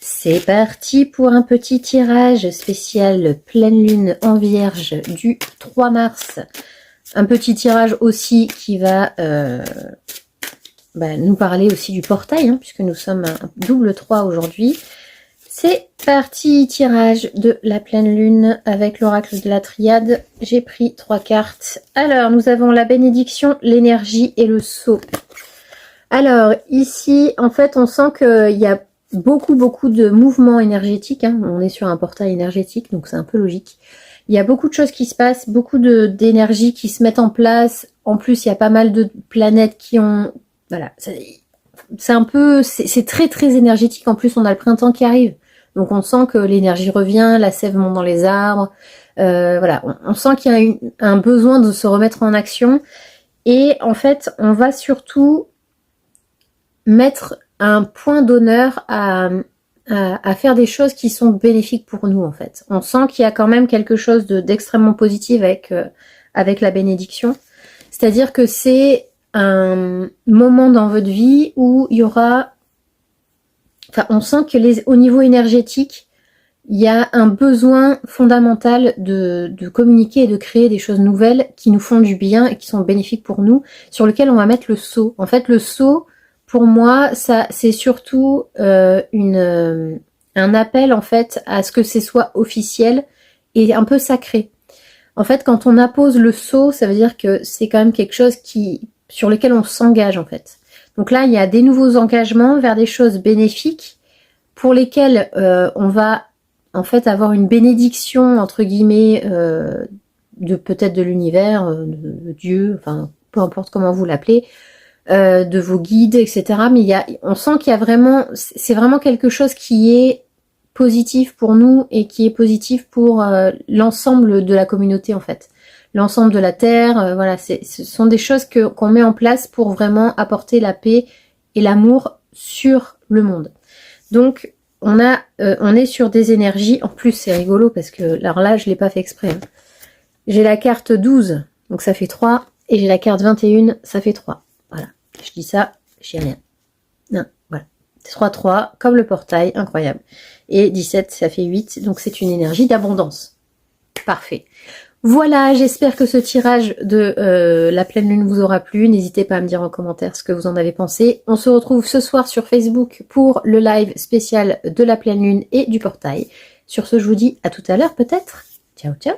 C'est parti pour un petit tirage spécial pleine lune en vierge du 3 mars. Un petit tirage aussi qui va nous parler aussi du portail, hein, puisque nous sommes un double 3 aujourd'hui. C'est parti, tirage de la pleine lune avec l'oracle de la triade. J'ai pris 3 cartes. Alors, nous avons la bénédiction, l'énergie et le sceau. Alors, ici, en fait, on sent qu'il y a beaucoup de mouvements énergétiques. Hein. On est sur un portail énergétique, donc c'est un peu logique. Il y a beaucoup de choses qui se passent, beaucoup d'énergie qui se mettent en place. En plus, il y a pas mal de planètes qui ont... Voilà, c'est un peu... C'est très énergétique. En plus, on a le printemps qui arrive. Donc on sent que l'énergie revient, la sève monte dans les arbres. Voilà, on sent qu'il y a un besoin de se remettre en action. Et en fait, on va surtout mettre un point d'honneur à faire des choses qui sont bénéfiques pour nous, en fait. On sent qu'il y a quand même quelque chose d'extrêmement positif avec la bénédiction. C'est-à-dire que c'est un moment dans votre vie où il y aura... Enfin, on sent que au niveau énergétique, il y a un besoin fondamental de communiquer et de créer des choses nouvelles qui nous font du bien et qui sont bénéfiques pour nous, sur lequel on va mettre le sceau. En fait, le sceau, pour moi, ça c'est surtout un appel en fait à ce que ce soit officiel et un peu sacré. En fait, quand on appose le sceau, ça veut dire que c'est quand même quelque chose sur lequel on s'engage en fait. Donc là, il y a des nouveaux engagements vers des choses bénéfiques pour lesquelles on va en fait avoir une bénédiction entre guillemets peut-être de l'univers, de Dieu, enfin peu importe comment vous l'appelez, de vos guides, etc. Mais on sent qu'il y a vraiment, c'est vraiment quelque chose qui est positif pour nous et qui est positif pour l'ensemble de la communauté en fait. L'ensemble de la Terre, voilà, ce sont des choses qu'on met en place pour vraiment apporter la paix et l'amour sur le monde. Donc, on est sur des énergies, en plus c'est rigolo parce que, alors là, je l'ai pas fait exprès. Hein. J'ai la carte 12, donc ça fait 3, et j'ai la carte 21, ça fait 3. Voilà, je dis ça, j'ai rien. Non, voilà. 3-3, comme le portail, incroyable. Et 17, ça fait 8, donc c'est une énergie d'abondance. Parfait. Voilà, j'espère que ce tirage de la pleine lune vous aura plu. N'hésitez pas à me dire en commentaire ce que vous en avez pensé. On se retrouve ce soir sur Facebook pour le live spécial de la pleine lune et du portail. Sur ce, je vous dis à tout à l'heure peut-être. Ciao, ciao.